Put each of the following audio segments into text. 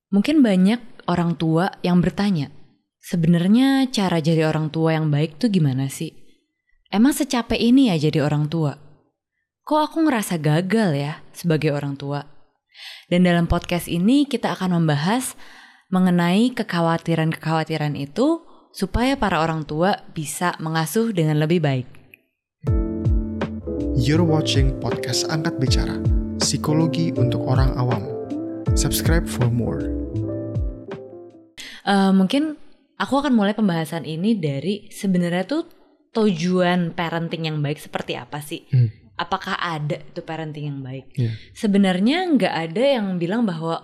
Mungkin banyak orang tua yang bertanya, sebenarnya cara jadi orang tua yang baik tuh gimana sih? Emang secapek ini ya jadi orang tua? Kok aku ngerasa gagal ya sebagai orang tua? Dan dalam podcast ini kita akan membahas mengenai kekhawatiran-kekhawatiran itu supaya para orang tua bisa mengasuh dengan lebih baik. You're watching podcast Angkat Bicara, Psikologi untuk Orang Awam. Subscribe for more. Mungkin aku akan mulai pembahasan ini dari sebenarnya tuh tujuan parenting yang baik seperti apa sih? Apakah ada itu parenting yang baik? Sebenarnya nggak ada yang bilang bahwa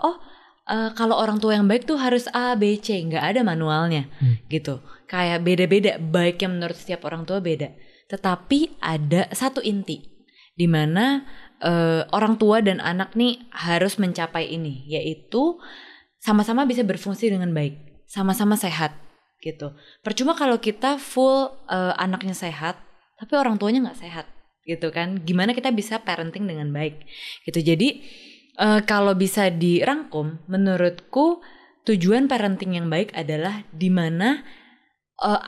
kalau orang tua yang baik tuh harus A, B, C. Nggak ada manualnya gitu. Kayak beda-beda, baiknya menurut setiap orang tua beda. Tetapi ada satu inti di mana orang tua dan anak nih harus mencapai ini, yaitu sama-sama bisa berfungsi dengan baik, sama-sama sehat gitu. Percuma kalau kita full anaknya sehat, tapi orang tuanya nggak sehat gitu kan. Gimana kita bisa parenting dengan baik gitu. Jadi kalau bisa dirangkum, menurutku tujuan parenting yang baik adalah di mana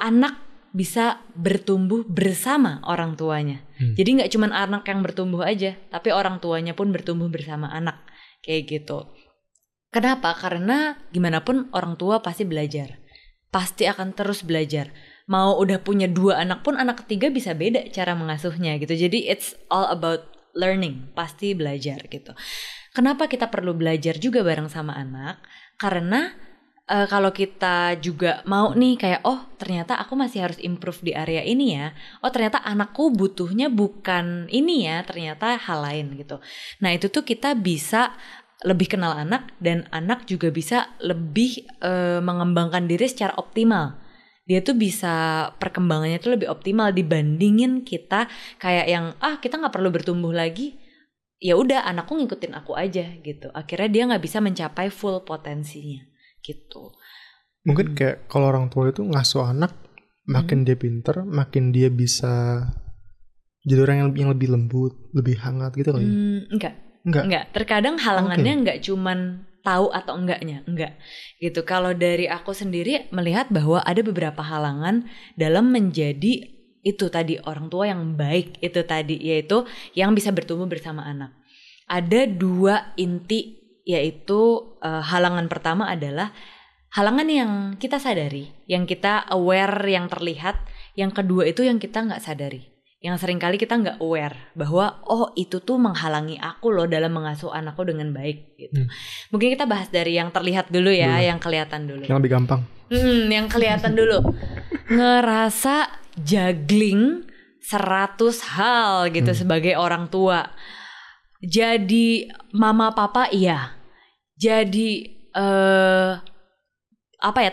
anak bisa bertumbuh bersama orang tuanya. Jadi gak cuma anak yang bertumbuh aja, tapi orang tuanya pun bertumbuh bersama anak. Kayak gitu. Kenapa? Karena gimana pun orang tua pasti belajar. Pasti akan terus belajar. Mau udah punya 2 anak pun, anak ketiga bisa beda cara mengasuhnya gitu. Jadi it's all about learning. Pasti belajar gitu. Kenapa kita perlu belajar juga bareng sama anak? Karena kalau kita juga mau nih kayak ternyata aku masih harus improve di area ini ya. Ternyata anakku butuhnya bukan ini ya, ternyata hal lain gitu. Nah itu tuh kita bisa lebih kenal anak, dan anak juga bisa lebih mengembangkan diri secara optimal. Dia tuh bisa perkembangannya tuh lebih optimal dibandingin kita kayak yang kita nggak perlu bertumbuh lagi. Ya udah anakku ngikutin aku aja gitu. Akhirnya dia nggak bisa mencapai full potensinya. Gitu. Mungkin kayak kalau orang tua itu ngasuh anak, makin dia pinter, makin dia bisa jadi orang yang lebih lembut, lebih hangat gitu kali. Enggak. Terkadang halangannya enggak cuman tahu atau enggaknya, enggak. Gitu. Kalau dari aku sendiri melihat bahwa ada beberapa halangan dalam menjadi itu tadi orang tua yang baik itu tadi, yaitu yang bisa bertumbuh bersama anak. Ada 2 inti, yaitu halangan pertama adalah halangan yang kita sadari, yang kita aware, yang terlihat. Yang kedua itu yang kita nggak sadari, yang seringkali kita nggak aware bahwa itu tuh menghalangi aku loh dalam mengasuh anakku dengan baik gitu. Mungkin kita bahas dari yang terlihat dulu ya, yang kelihatan dulu. Yang lebih gampang. Yang kelihatan dulu. Ngerasa juggling 100 hal gitu sebagai orang tua. Jadi mama papa iya. Jadi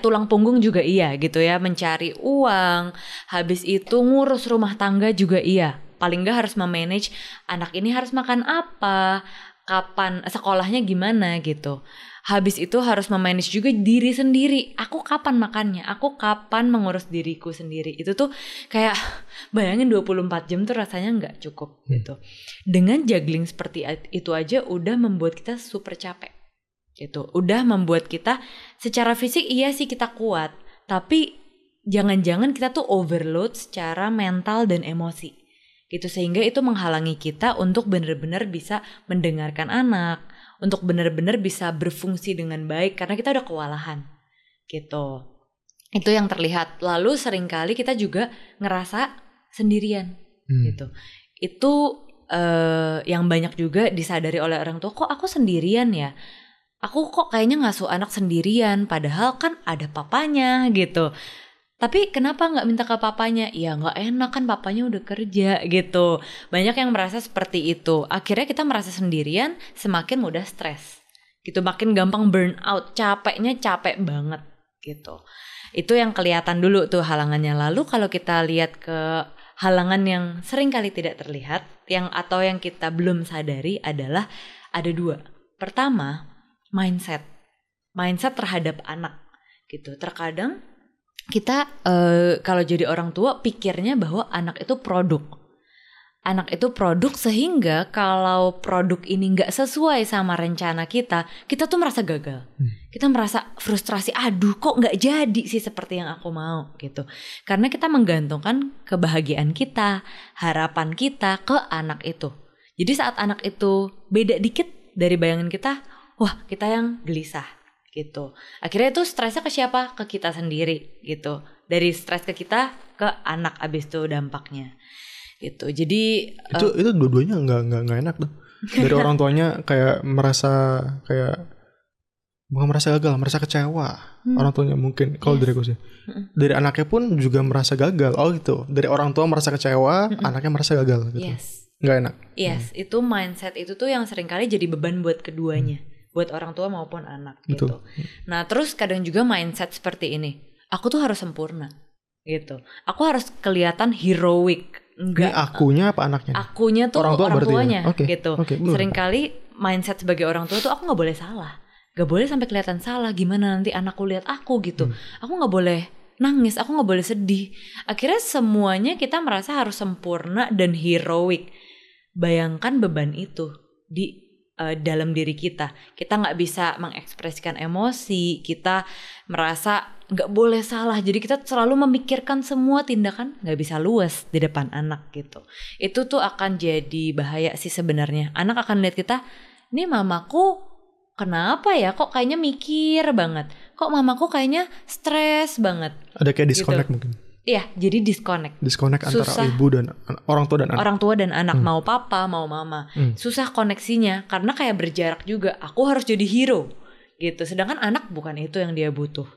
tulang punggung juga iya gitu ya, mencari uang, habis itu ngurus rumah tangga juga iya. Paling nggak harus memanage anak ini harus makan apa, kapan sekolahnya gimana gitu. Habis itu harus memanage juga diri sendiri. Aku kapan makannya, aku kapan mengurus diriku sendiri. Itu tuh kayak bayangin 24 jam tuh rasanya nggak cukup gitu. Dengan juggling seperti itu aja udah membuat kita super capek. Gitu. Udah membuat kita secara fisik iya sih kita kuat, tapi jangan-jangan kita tuh overload secara mental dan emosi gitu, sehingga itu menghalangi kita untuk benar-benar bisa mendengarkan anak, untuk benar-benar bisa berfungsi dengan baik karena kita udah kewalahan gitu. Itu yang terlihat. Lalu seringkali kita juga ngerasa sendirian gitu. Itu yang banyak juga disadari oleh orang tua, kok aku sendirian ya? Aku kok kayaknya ngasuh anak sendirian, padahal kan ada papanya gitu. Tapi kenapa gak minta ke papanya? Ya gak enak kan papanya udah kerja gitu. Banyak yang merasa seperti itu. Akhirnya kita merasa sendirian, semakin mudah stres gitu. Makin gampang burn out, capeknya capek banget gitu. Itu yang kelihatan dulu tuh halangannya. Lalu kalau kita lihat ke halangan yang sering kali tidak terlihat, atau yang kita belum sadari adalah ada 2. Pertama, mindset terhadap anak gitu. Terkadang kita kalau jadi orang tua pikirnya bahwa anak itu produk. anak itu produk, sehingga kalau produk ini nggak sesuai sama rencana kita tuh merasa gagal. Kita merasa frustrasi, aduh kok nggak jadi sih seperti yang aku mau gitu. Karena kita menggantungkan kebahagiaan kita, harapan kita ke anak itu. Jadi saat anak itu beda dikit dari bayangan kita, wah kita yang gelisah gitu. Akhirnya itu stresnya ke siapa? Ke kita sendiri gitu. Dari stres ke kita ke anak, abis itu dampaknya gitu. Jadi itu dua-duanya nggak enak tuh. Dari orang tuanya kayak merasa bukan merasa gagal, merasa kecewa. Orang tuanya mungkin kalau dari aku sih. Dari anaknya pun juga merasa gagal. Oh gitu. Dari orang tua merasa kecewa, anaknya merasa gagal gitu. Nggak enak. Itu mindset itu tuh yang seringkali jadi beban buat keduanya. Buat orang tua maupun anak gitu. Nah terus kadang juga mindset seperti ini, aku tuh harus sempurna gitu. Aku harus kelihatan heroic. Enggak. Ini akunya apa anaknya? Akunya tuh orang tuanya ya? gitu. Seringkali mindset sebagai orang tua tuh aku gak boleh salah. Gak boleh sampai kelihatan salah. Gimana nanti anakku lihat aku gitu. Aku gak boleh nangis, aku gak boleh sedih. Akhirnya semuanya kita merasa harus sempurna dan heroic. Bayangkan beban itu di dalam diri kita nggak bisa mengekspresikan emosi, kita merasa nggak boleh salah, jadi kita selalu memikirkan semua tindakan nggak bisa luas di depan anak gitu. Itu tuh akan jadi bahaya sih sebenarnya. Anak akan lihat kita, nih mamaku kenapa ya, kok kayaknya mikir banget, kok mamaku kayaknya stres banget. Ada kayak disconnect gitu. Mungkin iya, jadi disconnect antara ibu dan orang tua dan anak. Mau papa, mau mama. Susah koneksinya karena kayak berjarak juga. Aku harus jadi hero gitu. Sedangkan anak bukan itu yang dia butuh.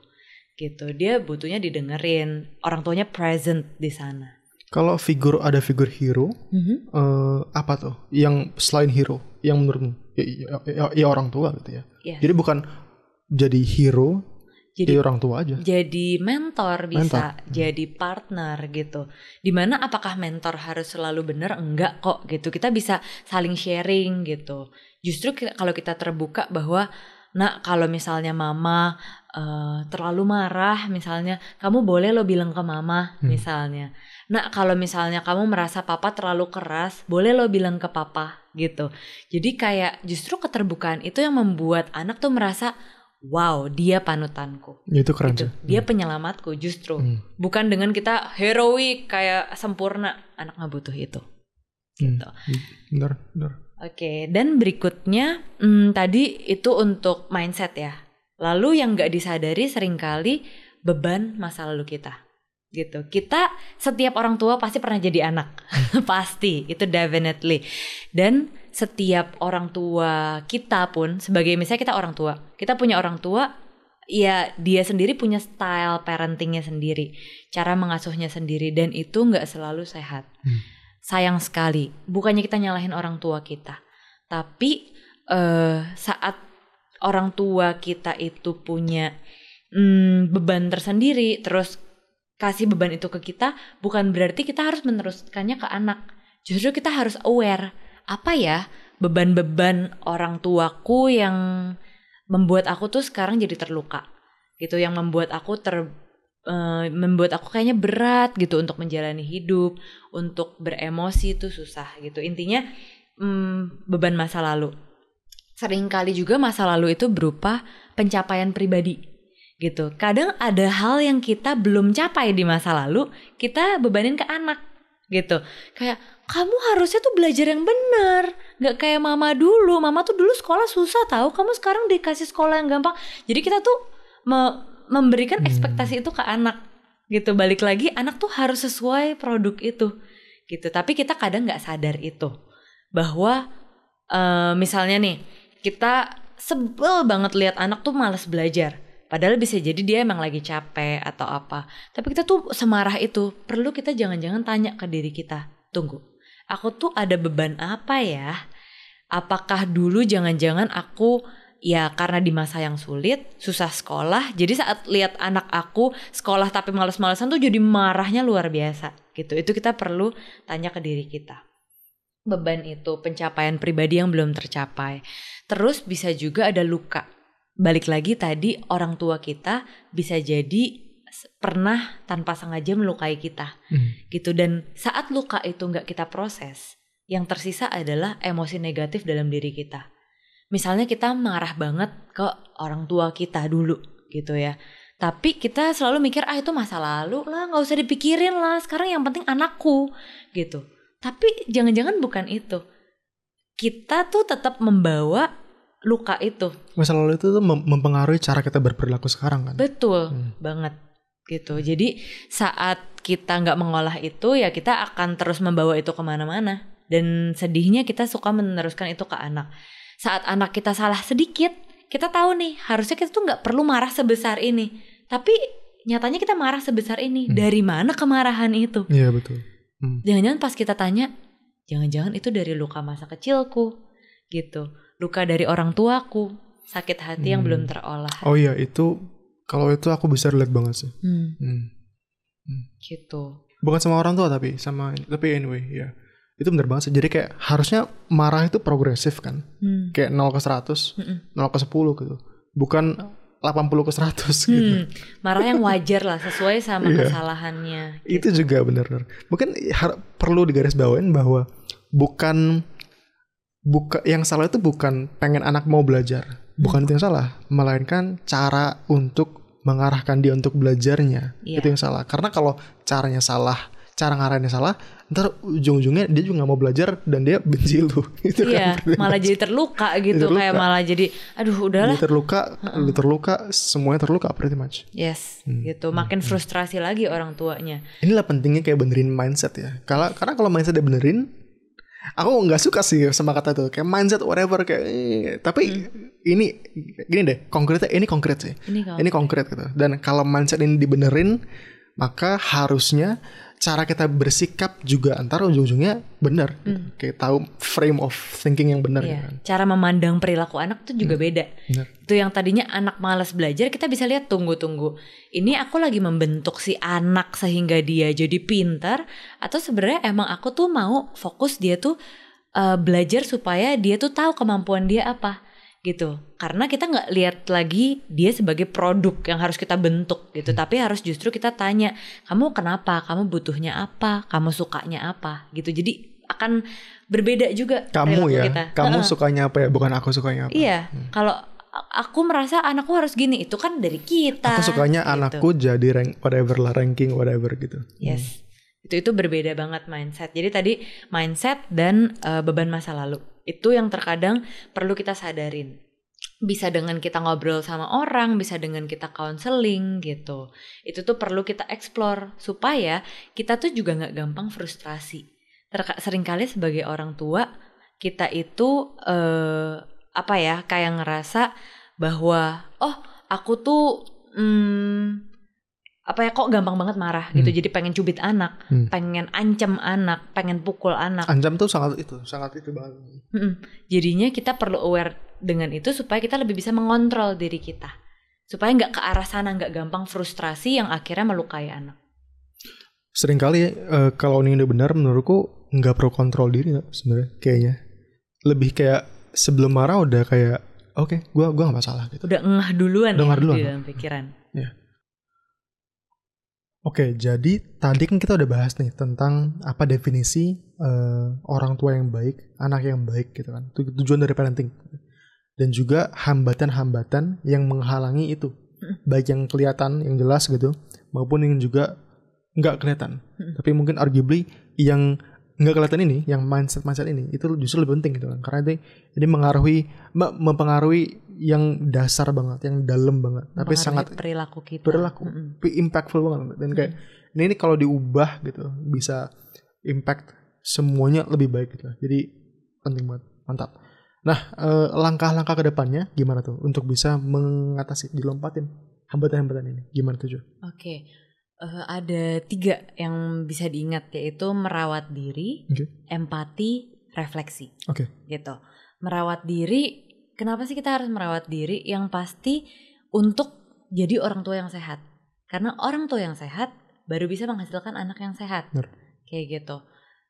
Gitu. Dia butuhnya didengerin. Orang tuanya present di sana. Kalau ada figur hero, apa tuh? Yang selain hero, yang menurutmu ya orang tua gitu ya. Jadi bukan jadi hero, jadi orang tua aja. Jadi mentor bisa, jadi partner gitu. Dimana apakah mentor harus selalu benar? Enggak kok gitu. Kita bisa saling sharing gitu. Justru kalau kita terbuka bahwa, nah kalau misalnya mama terlalu marah misalnya, kamu boleh lo bilang ke mama misalnya. Nah kalau misalnya kamu merasa papa terlalu keras, boleh lo bilang ke papa gitu. Jadi kayak justru keterbukaan itu yang membuat anak tuh merasa, wow, dia panutanku. Itu keren gitu. Dia penyelamatku justru. Bukan dengan kita heroik kayak sempurna. Anak gak butuh itu. Gitu. Benar. Oke, dan berikutnya tadi itu untuk mindset ya. Lalu yang gak disadari seringkali beban masa lalu kita. Gitu. Kita setiap orang tua pasti pernah jadi anak. Pasti, itu definitely. Dan setiap orang tua kita pun, sebagai misalnya kita orang tua, kita punya orang tua, ya dia sendiri punya style parentingnya sendiri, cara mengasuhnya sendiri, dan itu gak selalu sehat. Sayang sekali, bukannya kita nyalahin orang tua kita, tapi saat orang tua kita itu punya beban tersendiri, terus kasih beban itu ke kita, bukan berarti kita harus meneruskannya ke anak. Justru kita harus aware, apa ya beban-beban orang tuaku yang membuat aku tuh sekarang jadi terluka gitu, yang membuat aku kayaknya berat gitu untuk menjalani hidup, untuk beremosi itu susah gitu. Intinya beban masa lalu. Seringkali juga masa lalu itu berupa pencapaian pribadi gitu. Kadang ada hal yang kita belum capai di masa lalu, kita bebanin ke anak gitu. Kayak, kamu harusnya tuh belajar yang benar, gak kayak mama dulu. Mama tuh dulu sekolah susah tahu, kamu sekarang dikasih sekolah yang gampang. Jadi kita tuh memberikan ekspektasi itu ke anak gitu. Balik lagi, anak tuh harus sesuai produk itu gitu. Tapi kita kadang gak sadar itu, bahwa misalnya nih, kita sebel banget lihat anak tuh malas belajar, padahal bisa jadi dia emang lagi capek atau apa. Tapi kita tuh semarah itu. Perlu kita jangan-jangan tanya ke diri kita, tunggu, aku tuh ada beban apa ya? Apakah dulu jangan-jangan aku ya karena di masa yang sulit, susah sekolah, jadi saat lihat anak aku sekolah tapi malas-malasan tuh jadi marahnya luar biasa gitu. Itu kita perlu tanya ke diri kita. Beban itu pencapaian pribadi yang belum tercapai. Terus bisa juga ada luka. Balik lagi tadi, orang tua kita bisa jadi pernah tanpa sengaja melukai kita gitu. Dan saat luka itu gak kita proses, yang tersisa adalah emosi negatif dalam diri kita. Misalnya kita marah banget ke orang tua kita dulu gitu ya. Tapi kita selalu mikir itu masa lalu lah, gak usah dipikirin lah, sekarang yang penting anakku gitu. Tapi jangan-jangan bukan itu. Kita tuh tetap membawa luka itu. Masa lalu itu tuh mempengaruhi cara kita berperilaku sekarang kan. Betul banget gitu. Jadi saat kita gak mengolah itu ya kita akan terus membawa itu kemana-mana. Dan sedihnya kita suka meneruskan itu ke anak. Saat anak kita salah sedikit, kita tahu nih harusnya kita tuh gak perlu marah sebesar ini. Tapi nyatanya kita marah sebesar ini. Dari mana kemarahan itu? Iya betul. Jangan-jangan pas kita tanya, jangan-jangan itu dari luka masa kecilku gitu. Luka dari orang tuaku, sakit hati yang belum terolah. Oh iya, itu kalau itu aku bisa relate banget sih. Gitu. Bukan sama orang tua tapi anyway ya. Itu benar banget sih. Jadi kayak harusnya marah itu progresif kan. Kayak 0 ke 100, 0 ke 10 gitu. Bukan 80 ke 100 gitu. Marah yang wajar lah, sesuai sama kesalahannya. Gitu. Itu juga benar. Mungkin perlu digarisbawain bahwa bukan yang salah itu bukan pengen anak mau belajar. Bukan itu yang salah. Melainkan cara untuk mengarahkan dia untuk belajarnya. Itu yang salah. Karena kalau caranya salah, cara ngarahinnya salah, ntar ujung-ujungnya dia juga gak mau belajar dan dia benci lu. Itu kan malah jadi terluka gitu. Kayak malah jadi aduh udahlah. Dia terluka, semuanya terluka pretty much. Yes, gitu. Makin frustrasi lagi orang tuanya. Inilah pentingnya kayak benerin mindset ya. Karena kalau mindset dia benerin, aku gak suka sih sama kata itu. Kayak mindset whatever kayak tapi ini gini deh, ini konkret sih. Ini konkret gitu. Dan kalau mindset ini dibenerin, maka harusnya cara kita bersikap juga antara ujung-ujungnya benar. Kayak tahu frame of thinking yang benar. Kan? Cara memandang perilaku anak tuh juga beda. Itu yang tadinya anak malas belajar, kita bisa lihat tunggu. Ini aku lagi membentuk si anak sehingga dia jadi pintar, atau sebenarnya emang aku tuh mau fokus dia tuh belajar supaya dia tuh tahu kemampuan dia apa. Gitu, karena kita nggak lihat lagi dia sebagai produk yang harus kita bentuk gitu, tapi harus justru kita tanya, kamu kenapa, kamu butuhnya apa, kamu sukanya apa, gitu. Jadi akan berbeda juga kamu ya, kita. Kamu sukanya apa ya, bukan aku sukanya apa. Iya, kalau aku merasa anakku harus gini, itu kan dari kita. Aku sukanya gitu. Anakku jadi ranking whatever gitu. Yes, itu berbeda banget mindset. Jadi tadi mindset dan beban masa lalu. Itu yang terkadang perlu kita sadarin. Bisa dengan kita ngobrol sama orang, bisa dengan kita counseling gitu. Itu tuh perlu kita explore supaya kita tuh juga gak gampang frustrasi. Seringkali sebagai orang tua, kita itu kayak ngerasa bahwa aku tuh kok gampang banget marah gitu. Jadi pengen cubit anak, pengen ancam anak, pengen pukul anak. Ancam tuh sangat itu banget. Jadinya kita perlu aware dengan itu supaya kita lebih bisa mengontrol diri kita. Supaya gak ke arah sana, gak gampang frustrasi yang akhirnya melukai anak. Seringkali kalau ini udah benar, menurutku gak perlu kontrol diri sebenarnya kayaknya. Lebih kayak sebelum marah udah kayak oke, gue gak masalah gitu. Udah ngeh duluan di dalam pikiran. Iya. Oke, jadi tadi kan kita udah bahas nih tentang apa definisi orang tua yang baik, anak yang baik gitu kan. Tujuan dari parenting. Dan juga hambatan-hambatan yang menghalangi itu. Baik yang kelihatan, yang jelas gitu, maupun yang juga nggak kelihatan. Tapi mungkin arguably yang nggak kelihatan ini, yang mindset ini, itu justru lebih penting gitu kan. Karena ini mempengaruhi yang dasar banget, yang dalam banget, tapi sangat perilaku kita, impactful banget. Dan kayak ini kalau diubah gitu bisa impact semuanya lebih baik gitu. Jadi penting banget, mantap. Nah, langkah-langkah kedepannya gimana tuh untuk bisa mengatasi, dilompatin hambatan-hambatan ini? Gimana tuh Jo? Oke. Ada 3 yang bisa diingat, yaitu merawat diri, empati, refleksi. Gitu. Merawat diri. Kenapa sih kita harus merawat diri? Yang pasti untuk jadi orang tua yang sehat. Karena orang tua yang sehat baru bisa menghasilkan anak yang sehat. Kayak gitu.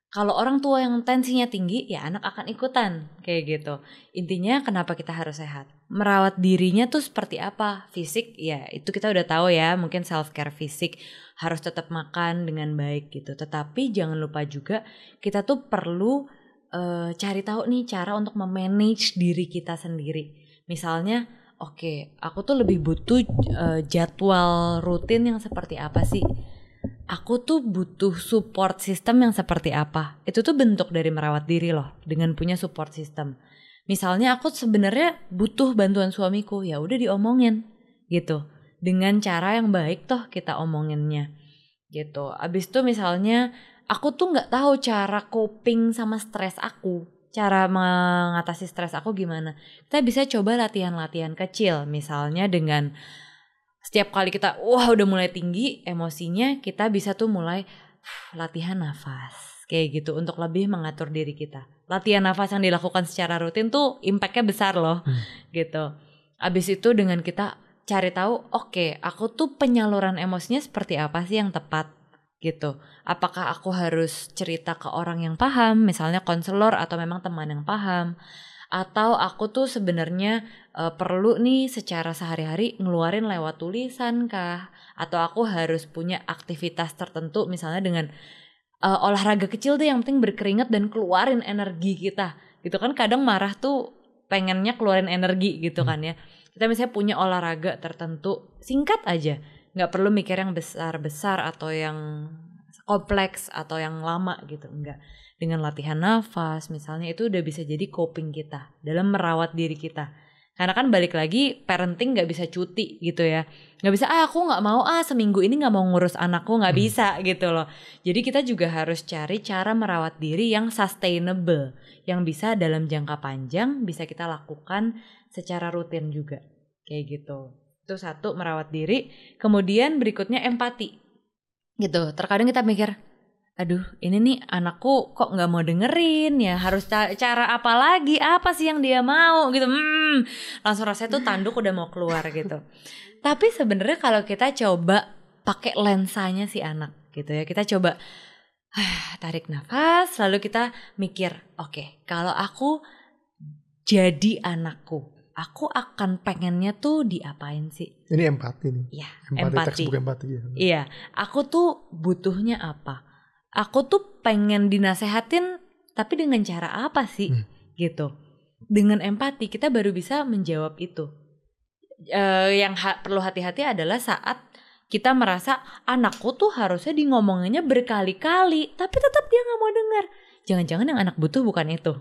Kalau orang tua yang tensinya tinggi, ya anak akan ikutan. Kayak gitu. Intinya kenapa kita harus sehat? Merawat dirinya tuh seperti apa? Fisik, ya itu kita udah tahu ya. Mungkin self care fisik, harus tetap makan dengan baik gitu. Tetapi jangan lupa juga kita tuh perlu cari tahu nih cara untuk memanage diri kita sendiri. Misalnya, oke, aku tuh lebih butuh jadwal rutin yang seperti apa sih? Aku tuh butuh support system yang seperti apa? Itu tuh bentuk dari merawat diri loh, dengan punya support system. Misalnya aku sebenarnya butuh bantuan suamiku, ya udah diomongin gitu. Dengan cara yang baik toh kita omonginnya gitu. Abis itu misalnya aku tuh nggak tahu cara coping sama stres aku, cara mengatasi stres aku gimana. Kita bisa coba latihan-latihan kecil, misalnya dengan setiap kali kita udah mulai tinggi emosinya, kita bisa tuh mulai latihan nafas kayak gitu untuk lebih mengatur diri kita. Latihan nafas yang dilakukan secara rutin tuh impactnya besar loh gitu. Abis itu dengan kita cari tahu, oke, aku tuh penyaluran emosinya seperti apa sih yang tepat gitu. Apakah aku harus cerita ke orang yang paham, misalnya konselor atau memang teman yang paham, atau aku tuh sebenarnya perlu nih secara sehari-hari ngeluarin lewat tulisan kah, atau aku harus punya aktivitas tertentu misalnya dengan olahraga kecil tuh yang penting berkeringat dan keluarin energi kita gitu kan. Kadang marah tuh pengennya keluarin energi gitu kan ya. Kita misalnya punya olahraga tertentu singkat aja, nggak perlu mikir yang besar-besar atau yang kompleks atau yang lama gitu, enggak. Dengan latihan nafas misalnya itu udah bisa jadi coping kita dalam merawat diri kita. Karena kan balik lagi parenting gak bisa cuti gitu ya. Gak bisa aku gak mau seminggu ini gak mau ngurus anakku, gak bisa gitu loh. Jadi kita juga harus cari cara merawat diri yang sustainable, yang bisa dalam jangka panjang bisa kita lakukan secara rutin juga. Kayak gitu. Itu satu, merawat diri. Kemudian berikutnya empati gitu. Terkadang kita mikir, aduh ini nih anakku kok gak mau dengerin ya, harus cara apa lagi, apa sih yang dia mau gitu. Langsung rasanya tuh tanduk udah mau keluar gitu. Tapi sebenarnya kalau kita coba pakai lensanya si anak gitu ya, kita coba tarik nafas, lalu kita mikir, oke, kalau aku jadi anakku, aku akan pengennya tuh diapain sih? Ini empati nih. Iya, empati. Textbook empati ya. Iya, aku tuh butuhnya apa? Aku tuh pengen dinasehatin, tapi dengan cara apa sih? Gitu. Dengan empati kita baru bisa menjawab itu. Yang perlu hati-hati adalah saat kita merasa anakku tuh harusnya di ngomonginnya berkali-kali, tapi tetap dia gak mau dengar. Jangan-jangan yang anak butuh bukan itu.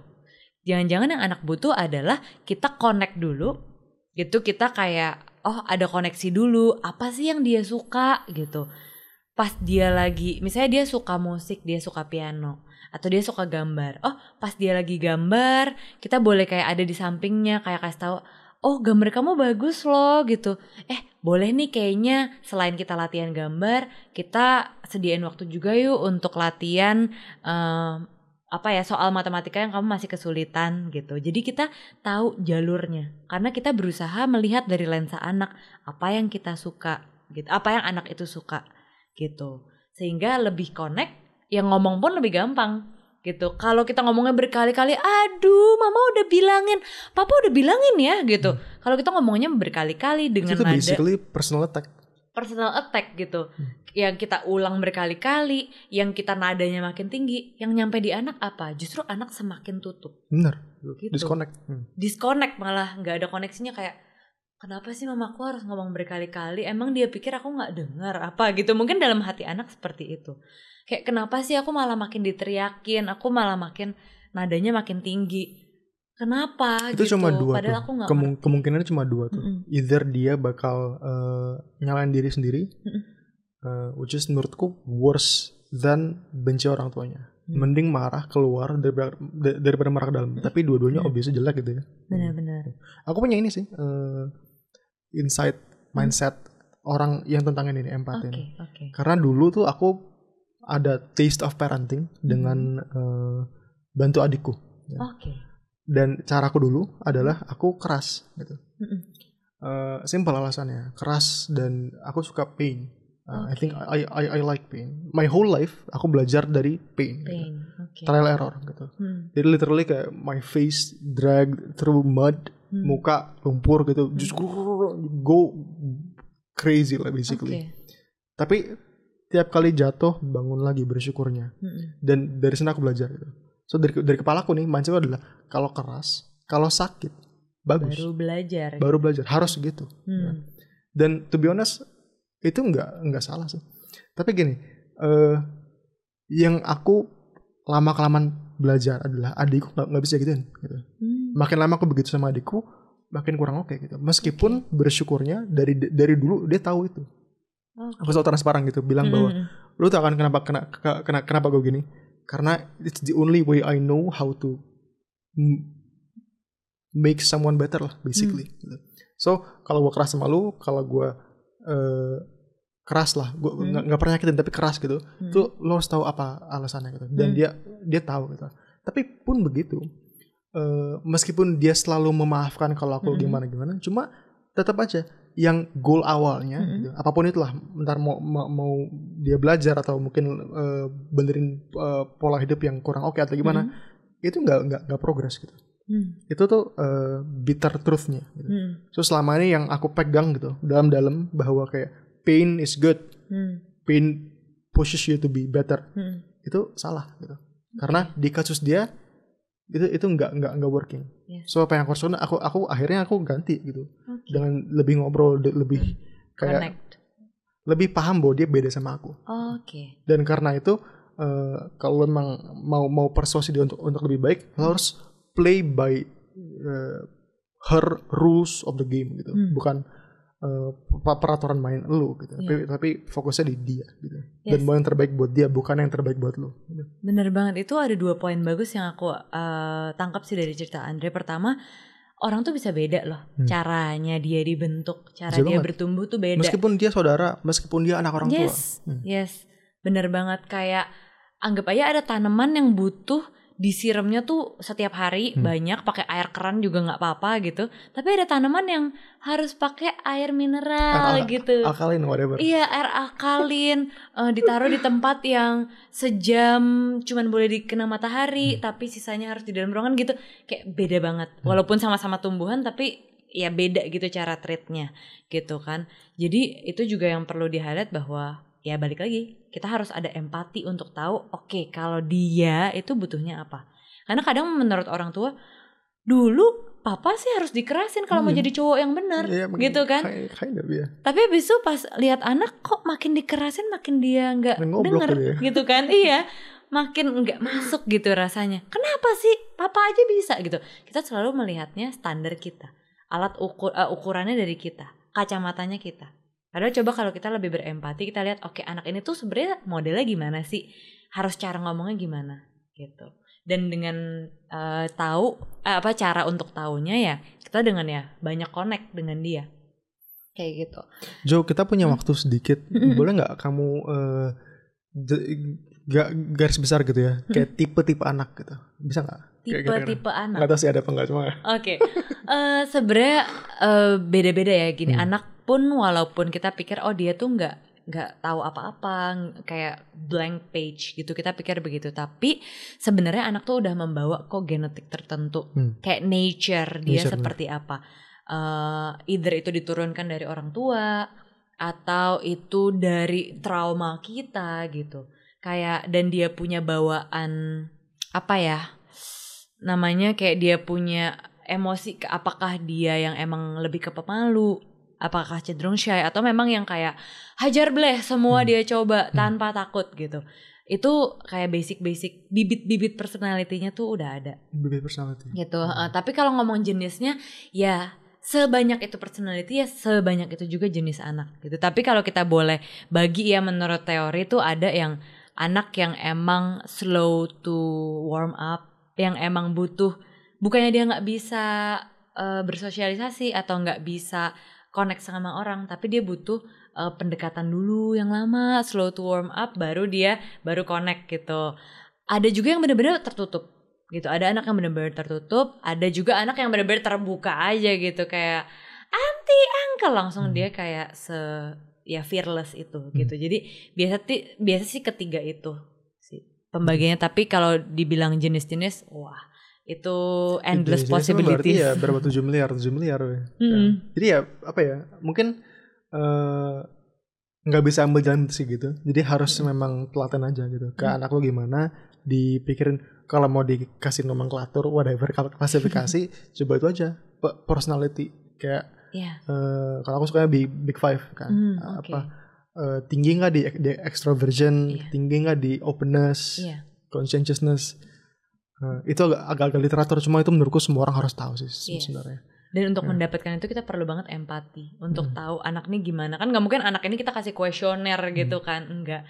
Jangan-jangan yang anak butuh adalah kita connect dulu gitu. Kita kayak ada koneksi dulu, apa sih yang dia suka gitu. Pas dia lagi, misalnya dia suka musik, dia suka piano, atau dia suka gambar. Pas dia lagi gambar, kita boleh kayak ada di sampingnya, kayak kasih tahu, gambar kamu bagus loh gitu. Boleh nih kayaknya selain kita latihan gambar, kita sediain waktu juga yuk untuk latihan soal matematika yang kamu masih kesulitan gitu. Jadi kita tahu jalurnya, karena kita berusaha melihat dari lensa anak, apa yang kita suka gitu, apa yang anak itu suka gitu, sehingga lebih connect, yang ngomong pun lebih gampang gitu. Kalau kita ngomongnya berkali-kali, aduh mama udah bilangin, papa udah bilangin ya gitu. Kalau kita ngomongnya berkali-kali dengan itu nada basically personal attack gitu, yang kita ulang berkali-kali, yang kita nadanya makin tinggi, yang nyampe di anak apa? Justru anak semakin tutup. Bener, gitu. Disconnect malah, nggak ada koneksinya. Kayak kenapa sih mamaku harus ngomong berkali-kali? Emang dia pikir aku gak dengar apa gitu. Mungkin dalam hati anak seperti itu. Kayak kenapa sih aku malah makin diteriakin, aku malah makin nadanya makin tinggi. Kenapa itu gitu? Cuma dua padahal tuh. Aku gak kemungkinannya cuma dua tuh. Either dia bakal nyalain diri sendiri, which is menurutku worse than benci orang tuanya. Mending marah keluar daripada marah ke dalam. Tapi dua-duanya obviously jelek gitu ya. Benar-benar. Aku punya ini sih, insight mindset orang yang tentang ini empati ini. Karena dulu tuh aku ada taste of parenting dengan bantu adikku. Dan caraku dulu adalah aku keras gitu. Simple alasannya, keras, dan aku suka pain. I think I like pain. My whole life aku belajar dari pain. Gitu. Trial error gitu. Jadi literally kayak my face drag through mud, muka lumpur gitu, just go crazy lah basically. Tapi tiap kali jatuh bangun lagi bersyukurnya. Dan dari sana aku belajar gitu. So dari kepalaku nih mindset adalah kalau keras, kalau sakit bagus. Baru belajar harus gitu. Dan to be honest itu nggak salah sih. Tapi gini, yang aku lama kelamaan belajar adalah adikku nggak bisa gituin gitu. Makin lama aku begitu sama adikku makin kurang oke gitu. Meskipun bersyukurnya dari dulu dia tahu itu. Aku selalu transparan gitu bilang bahwa lu tahu kan kenapa gue gini? Karena it's the only way I know how to make someone better lah basically. Gitu. So kalau gue keras sama lu, kalau gue keras lah, gue nggak pernah nyakitin tapi keras gitu, tuh lo harus tahu apa alasannya gitu. Dan dia tahu gitu. Tapi pun begitu, meskipun dia selalu memaafkan kalau aku gimana, cuma tetap aja yang goal awalnya, gitu, apapun itulah, ntar mau dia belajar atau mungkin benerin pola hidup yang kurang oke atau gimana, itu nggak progres gitu. Itu tuh bitter truthnya. Gitu. So selama ini yang aku pegang gitu, dalam bahwa kayak pain is good, pain pushes you to be better, itu salah gitu. Karena di kasus dia itu nggak working. So apa yang aku harus aku akhirnya aku ganti gitu dengan lebih ngobrol, lebih kayak lebih paham bahwa dia beda sama aku. Dan karena itu kalau memang mau persuasi dia untuk lebih baik, lo harus play by her rules of the game gitu, bukan peraturan main lu gitu. Tapi fokusnya di dia gitu. Dan mau yang terbaik buat dia, bukan yang terbaik buat lu gitu. Bener banget. Itu ada 2 poin bagus yang aku tangkap sih dari cerita Andre. Pertama, orang tuh bisa beda loh caranya dia dibentuk, cara dia bertumbuh tuh beda. Meskipun dia saudara, meskipun dia anak orang tua. Yes, bener banget. Kayak anggap aja ada tanaman yang butuh disiramnya tuh setiap hari banyak, pakai air keran juga nggak apa-apa gitu. Tapi ada tanaman yang harus pakai air mineral gitu. Alkalin whatever. Iya, air alkalin, ditaruh di tempat yang sejam cuman boleh dikena matahari, tapi sisanya harus di dalam ruangan gitu. Kayak beda banget. Walaupun sama-sama tumbuhan tapi ya beda gitu cara treatnya gitu kan. Jadi itu juga yang perlu di-highlight bahwa ya balik lagi, kita harus ada empati untuk tahu, oke, kalau dia itu butuhnya apa. Karena kadang menurut orang tua, dulu papa sih harus dikerasin kalau mau jadi cowok yang benar, gitu kan. Tapi abis itu pas lihat anak kok makin dikerasin makin dia nggak denger, gitu kan. Iya, makin nggak masuk gitu rasanya. Kenapa sih papa aja bisa gitu. Kita selalu melihatnya standar kita, alat ukurannya dari kita, kacamatanya kita. Padahal coba kalau kita lebih berempati, kita lihat oke, anak ini tuh sebenarnya modelnya gimana sih, harus cara ngomongnya gimana gitu. Dan dengan tahu cara untuk tahunya ya kita dengan ya banyak connect dengan dia kayak gitu. Jo, kita punya waktu sedikit, boleh nggak kamu garis besar gitu ya, kayak tipe-tipe anak gitu, bisa nggak? Tipe-tipe anak. Nggak tahu sih ada apa nggak, cuma. Oke. Sebenarnya beda-beda ya gini. Anak pun walaupun kita pikir oh dia tuh nggak tahu apa-apa, kayak blank page gitu, kita pikir begitu, tapi sebenarnya anak tuh udah membawa kok genetik tertentu, kayak nature dia seperti apa, either itu diturunkan dari orang tua atau itu dari trauma kita gitu, kayak, dan dia punya bawaan apa ya namanya, kayak dia punya emosi, apakah dia yang emang lebih ke pemalu, apakah cenderung shy, atau memang yang kayak hajar bleh semua dia coba tanpa takut gitu. Itu kayak basic bibit-bibit personality-nya tuh udah ada. Bibit personality gitu. Tapi kalau ngomong jenisnya ya sebanyak itu personality ya sebanyak itu juga jenis anak gitu. Tapi kalau kita boleh bagi ya menurut teori tuh ada yang anak yang emang slow to warm up, yang emang butuh, bukannya dia nggak bisa bersosialisasi atau nggak bisa connect sama orang, tapi dia butuh pendekatan dulu yang lama, slow to warm up, baru connect gitu. Ada juga yang benar-benar tertutup gitu, ada anak yang benar-benar tertutup, ada juga anak yang benar-benar terbuka aja gitu, kayak anti uncle langsung dia kayak fearless itu gitu. Jadi biasa sih ketiga itu sih pembagiannya. Tapi kalau dibilang jenis-jenis, wah itu endless possibilities. Berarti ya berapa 7 miliar ya. Jadi ya apa ya, mungkin nggak bisa ambil jalan sih gitu. Jadi harus memang telaten aja gitu. Ke anak lu gimana, dipikirin kalau mau dikasih nomenklatur, whatever, klasifikasi, coba itu aja. Personality kayak kalau aku sukanya Big Five kan. Tinggi nggak di extroversion, tinggi nggak di openness, conscientiousness. Itu agak literatur, cuma itu menurutku semua orang harus tahu sih sebenarnya. Dan untuk mendapatkan itu kita perlu banget empati untuk tahu anak ini gimana. Kan nggak mungkin anak ini kita kasih kuesioner gitu kan, enggak.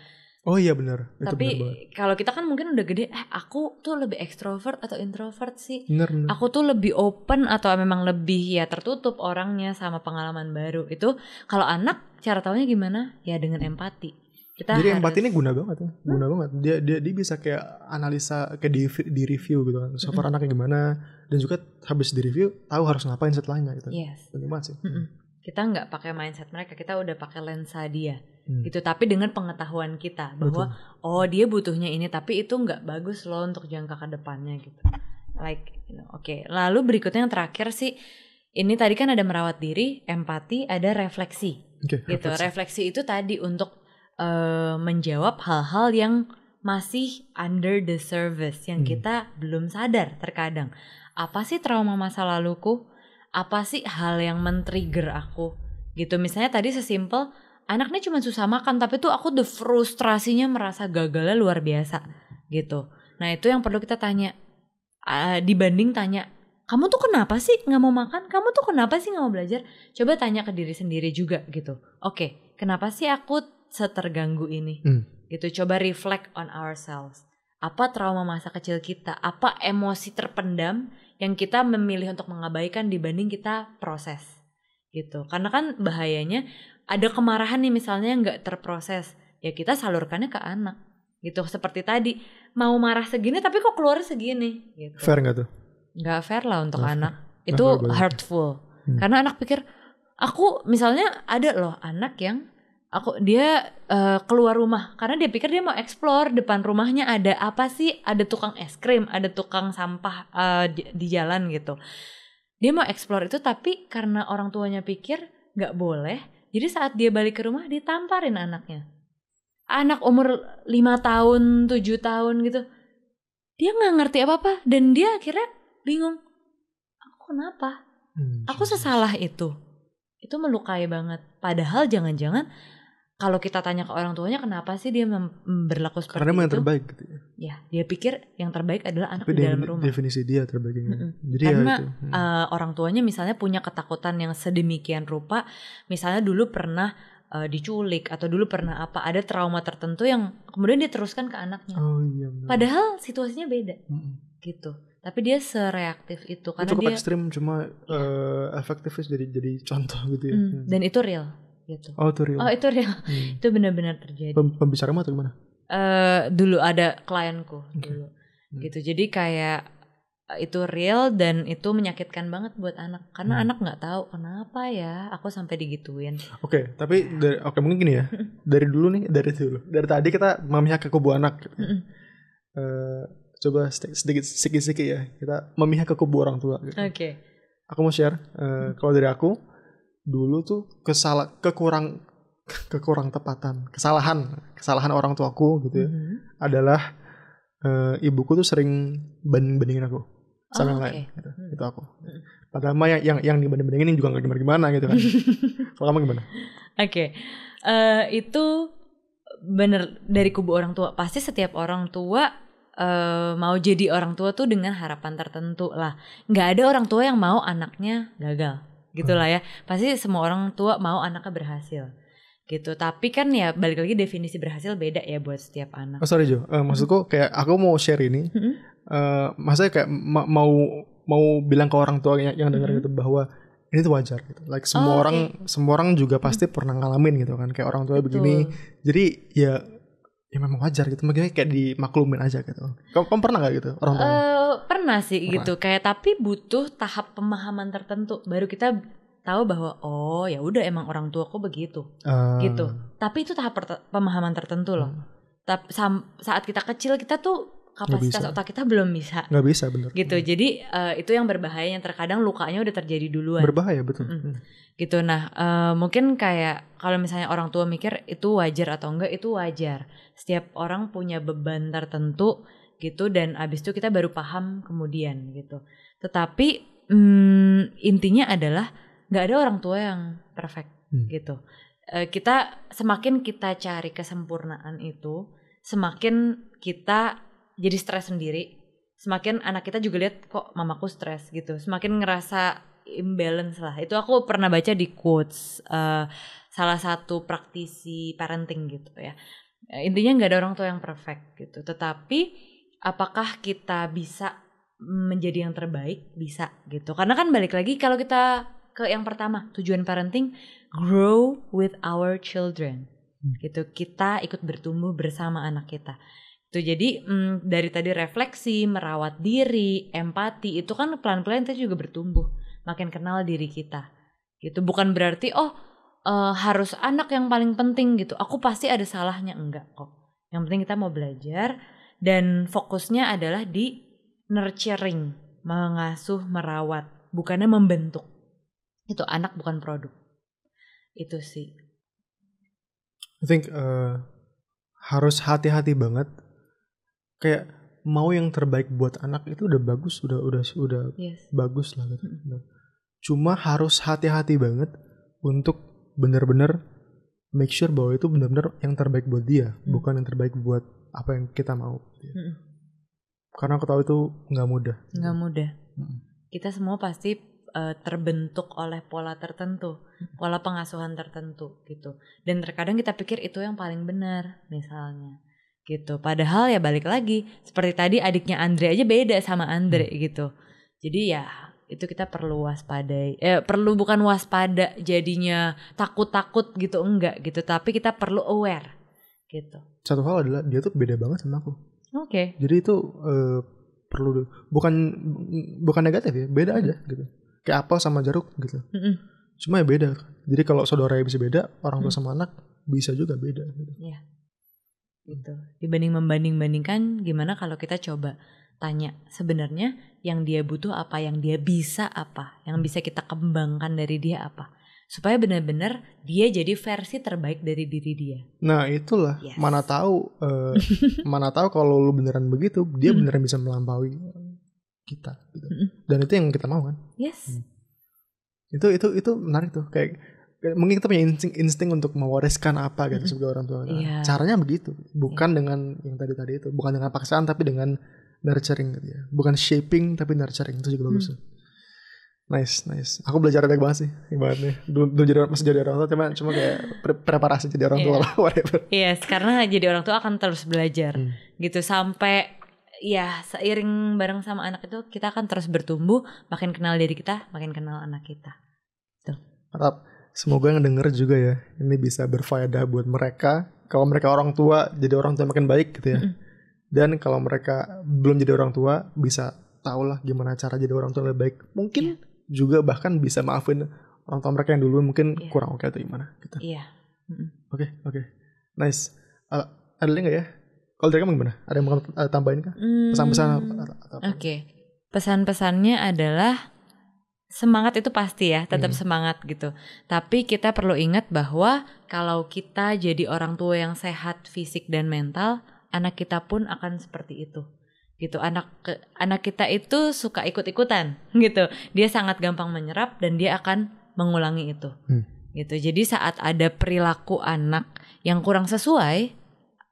Oh iya benar. Tapi kalau kita kan mungkin udah gede, aku tuh lebih ekstrovert atau introvert sih. Bener. Aku tuh lebih open atau memang lebih ya tertutup orangnya sama pengalaman baru. Itu kalau anak cara taunya gimana? Ya dengan empati. Jadi empati ini guna banget ya, guna banget. Dia bisa kayak analisa, kayak di review gitu kan. So far anaknya gimana, dan juga habis di review tahu harus ngapain setelahnya gitu. Penting banget sih. Kita nggak pakai mindset mereka, kita udah pakai lensa dia gitu. Tapi dengan pengetahuan kita bahwa dia butuhnya ini, tapi itu nggak bagus loh untuk jangka ke depannya gitu. Lalu berikutnya yang terakhir sih, ini tadi kan ada merawat diri, empati, ada refleksi. Gitu. Refleksi itu tadi untuk menjawab hal-hal yang masih under the surface, yang kita belum sadar terkadang. Apa sih trauma masa laluku? Apa sih hal yang men-trigger aku? Gitu, misalnya tadi sesimpel anaknya cuma susah makan, tapi tuh aku frustrasinya merasa gagalnya luar biasa gitu. Nah itu yang perlu kita tanya, dibanding tanya kamu tuh kenapa sih gak mau makan? Kamu tuh kenapa sih gak mau belajar? Coba tanya ke diri sendiri juga gitu. Oke, kenapa sih aku seterganggu ini? Gitu, coba reflect on ourselves. Apa trauma masa kecil kita? Apa emosi terpendam yang kita memilih untuk mengabaikan dibanding kita proses? Gitu. Karena kan bahayanya ada kemarahan nih misalnya yang gak terproses. Ya kita salurkannya ke anak. Gitu, seperti tadi. Mau marah segini tapi kok keluar segini? Gitu. Fair gak tuh? Gak fair lah untuk anak. Itu hurtful. Karena anak pikir, aku misalnya ada loh anak yang dia keluar rumah karena dia pikir dia mau explore, depan rumahnya ada apa sih, ada tukang es krim, ada tukang sampah di jalan gitu. Dia mau explore itu, tapi karena orang tuanya pikir gak boleh, jadi saat dia balik ke rumah ditamparin anaknya. Anak umur 5 tahun, 7 tahun gitu, dia gak ngerti apa-apa, dan dia akhirnya bingung, aku kenapa? Aku sesalah itu melukai banget. Padahal jangan-jangan kalau kita tanya ke orang tuanya kenapa sih dia berlaku seperti itu? Karena yang terbaik gitu ya. Ya, dia pikir yang terbaik adalah anak di dalam rumah. Definisi dia terbaiknya. Jadi karena ya itu. Orang tuanya misalnya punya ketakutan yang sedemikian rupa, misalnya dulu pernah diculik atau dulu pernah ada trauma tertentu yang kemudian diteruskan ke anaknya. Oh iya. Padahal situasinya beda. Gitu. Tapi dia sereaktif itu karena cukup dia ekstrim, cuma efektifnya jadi contoh gitu ya. Dan itu real gitu. Oh itu real. Itu real. Itu benar-benar terjadi. Pembicaraanmu atau gimana? Dulu ada klienku dulu. Gitu. Jadi kayak itu real dan itu menyakitkan banget buat anak karena anak nggak tahu kenapa ya aku sampai digituin. Oke, tapi mungkin gini ya. Dari dari tadi kita memihak ke kubu anak. Coba sedikit ya kita memihak ke kubu orang tua gitu. Oke. Aku mau share kalau dari aku dulu tuh kesalahan orang tuaku gitu ya adalah ibuku tuh sering bandingin aku sama yang lain gitu. Itu aku. Padahal mah yang dibanding-bandingin juga nggak gimana gitu kan. Kalau kamu gimana? Oke. Itu bener dari kubu orang tua. Pasti setiap orang tua mau jadi orang tua tuh dengan harapan tertentu lah. Nggak ada orang tua yang mau anaknya gagal, gitulah ya. Pasti semua orang tua mau anaknya berhasil, gitu. Tapi kan ya balik lagi definisi berhasil beda ya buat setiap anak. Oh sorry Jo, maksudku kayak aku mau share ini, maksudnya kayak mau bilang ke orang tua yang dengar gitu bahwa ini tuh wajar gitu. Like semua orang juga pasti pernah ngalamin gitu kan, kayak orang tua begini. Jadi ya memang wajar gitu, makanya kayak dimaklumin aja gitu. Kamu pernah gak gitu orang tua? Pernah sih gitu, kayak tapi butuh tahap pemahaman tertentu baru kita tahu bahwa ya udah emang orang tuaku begitu, gitu. Tapi itu tahap pemahaman tertentu loh. Saat kita kecil kita tuh kapasitas otak kita belum bisa. Nggak bisa, bener. Gitu. Jadi itu yang berbahaya, yang terkadang lukanya udah terjadi duluan. Berbahaya, betul. Gitu. Nah, mungkin kayak kalau misalnya orang tua mikir itu wajar atau enggak, itu wajar. Setiap orang punya beban tertentu gitu, dan abis itu kita baru paham kemudian gitu. Tetapi intinya adalah nggak ada orang tua yang perfect gitu. Kita semakin kita cari kesempurnaan itu, semakin kita jadi stres sendiri. Semakin anak kita juga lihat kok mamaku stres gitu. Semakin ngerasa imbalance lah. Itu aku pernah baca di quotes salah satu praktisi parenting gitu ya. Intinya nggak ada orang tua yang perfect gitu. Tetapi apakah kita bisa menjadi yang terbaik? Bisa gitu. Karena kan balik lagi kalau kita ke yang pertama, tujuan parenting, grow with our children. Gitu. Kita ikut bertumbuh bersama anak kita. Itu jadi dari tadi refleksi, merawat diri, empati, itu kan pelan-pelan kita juga bertumbuh, makin kenal diri kita. Gitu. Bukan berarti harus anak yang paling penting gitu. Aku pasti ada salahnya, enggak kok. Yang penting kita mau belajar. Dan fokusnya adalah di nurturing, mengasuh, merawat, bukannya membentuk. Itu anak bukan produk. Itu sih. I think harus hati-hati banget. Kayak mau yang terbaik buat anak itu udah bagus, udah bagus lah gitu. Cuma harus hati-hati banget untuk benar-benar make sure bahwa itu benar-benar yang terbaik buat dia, bukan yang terbaik buat apa yang kita mau. Karena aku tahu itu nggak mudah. Nggak mudah. Kita semua pasti terbentuk oleh pola tertentu, pola pengasuhan tertentu gitu. Dan terkadang kita pikir itu yang paling benar, misalnya gitu. Padahal ya balik lagi, seperti tadi adiknya Andre aja beda sama Andre gitu. Jadi ya itu kita perlu waspadai. Perlu bukan waspada jadinya takut-takut gitu, enggak gitu. Tapi kita perlu aware gitu. Satu hal adalah dia tuh beda banget sama aku. Oke. Jadi itu perlu bukan negatif ya, beda aja gitu. Kayak apel sama jeruk gitu. Cuma ya beda. Jadi kalau saudaranya bisa beda, orang tua sama anak bisa juga beda gitu. Iya. Gitu. Dibanding membanding-bandingkan, gimana kalau kita coba tanya sebenarnya yang dia butuh apa, yang dia bisa apa, yang bisa kita kembangkan dari dia apa, supaya benar-benar dia jadi versi terbaik dari diri dia. Nah itulah, mana tahu kalau lu beneran begitu, dia beneran bisa melampaui kita gitu. Dan itu yang kita mau kan. Yes. Itu menarik tuh, kayak mungkin kita punya insting untuk mewariskan apa gitu sebagai orang tua. Caranya begitu, bukan dengan yang tadi itu, bukan dengan paksaan tapi dengan nurturing gitu ya. Bukan shaping tapi nurturing, itu juga bagus. Nice. Aku belajar banyak banget sih, ibaratnya. Belum masih jadi orang tua, cuma kayak preparasi jadi orang tua lah, whatever. Yes, karena jadi orang tua akan terus belajar gitu sampai ya seiring bareng sama anak itu kita akan terus bertumbuh, makin kenal diri kita, makin kenal anak kita. Tuh. Harap semoga yang denger juga ya, ini bisa berfaedah buat mereka. Kalau mereka orang tua, jadi orang tua makin baik gitu ya. Dan kalau mereka belum jadi orang tua, bisa tahulah gimana cara jadi orang tua lebih baik. Mungkin juga bahkan bisa maafin orang tua mereka yang dulu mungkin kurang oke atau gimana gitu. Iya. Oke. Nice. Ada lagi nggak ya? Kalau dari kamu gimana? Ada yang mau tambahin kah? Pesan-pesan atau apa? Oke. Pesan-pesannya adalah semangat itu pasti ya, tetap semangat gitu. Tapi kita perlu ingat bahwa kalau kita jadi orang tua yang sehat fisik dan mental, anak kita pun akan seperti itu. Gitu. Anak kita itu suka ikut-ikutan gitu. Dia sangat gampang menyerap dan dia akan mengulangi itu. Gitu. Jadi saat ada perilaku anak yang kurang sesuai,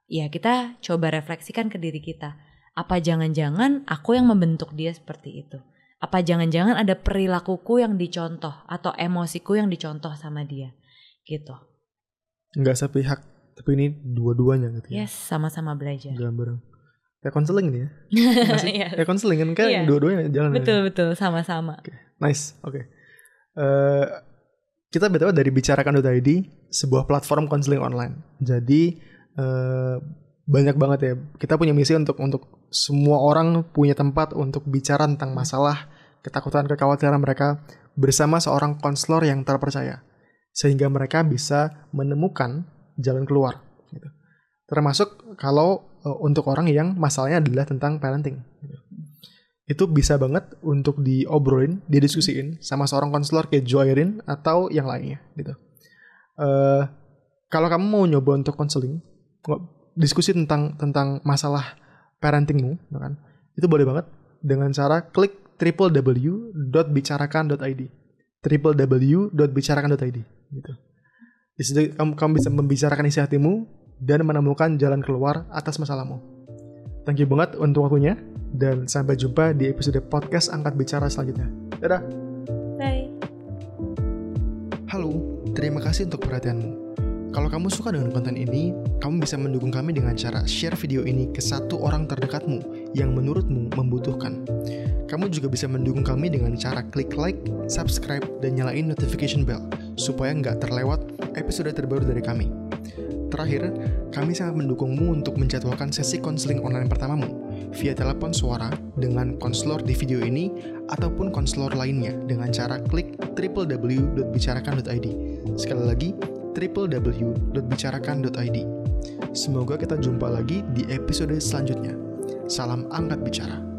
ya kita coba refleksikan ke diri kita. Apa jangan-jangan aku yang membentuk dia seperti itu? Apa jangan-jangan ada perilakuku yang dicontoh atau emosiku yang dicontoh sama dia? Gitu. Enggak sepihak, tapi ini dua-duanya gitu ya. Yes, sama-sama belajar. Jalan bareng. Kayak konseling nih ya. Kayak konseling kan dua-duanya jalan. Betul, sama-sama. Okay. Nice, oke. Kita BTW dari bicarakan.id, sebuah platform konseling online. Jadi banyak banget ya. Kita punya misi untuk semua orang punya tempat untuk bicara tentang masalah, ketakutan, kekhawatiran mereka bersama seorang konselor yang terpercaya, sehingga mereka bisa menemukan jalan keluar. Gitu. Termasuk kalau untuk orang yang masalahnya adalah tentang parenting. Itu bisa banget untuk diobrolin, didiskusiin sama seorang konselor kayak Jo Airin atau yang lainnya gitu. Kalau kamu mau nyoba untuk konseling, diskusi tentang masalah parentingmu, kan? Itu boleh banget dengan cara klik www.bicarakan.id. www.bicarakan.id gitu. Di situ kamu bisa membicarakan isi hatimu dan menemukan jalan keluar atas masalahmu. Thank you banget untuk waktunya dan sampai jumpa di episode podcast Angkat Bicara selanjutnya. Dadah. Bye. Halo, terima kasih untuk perhatianmu. Kalau kamu suka dengan konten ini, kamu bisa mendukung kami dengan cara share video ini ke satu orang terdekatmu yang menurutmu membutuhkan. Kamu juga bisa mendukung kami dengan cara klik like, subscribe, dan nyalain notification bell supaya nggak terlewat episode terbaru dari kami. Terakhir, kami sangat mendukungmu untuk menjadwalkan sesi konseling online pertamamu via telepon suara dengan konselor di video ini ataupun konselor lainnya dengan cara klik www.bicarakan.id. Sekali lagi, www.bicarakan.id. Semoga kita jumpa lagi di episode selanjutnya. Salam Angkat Bicara.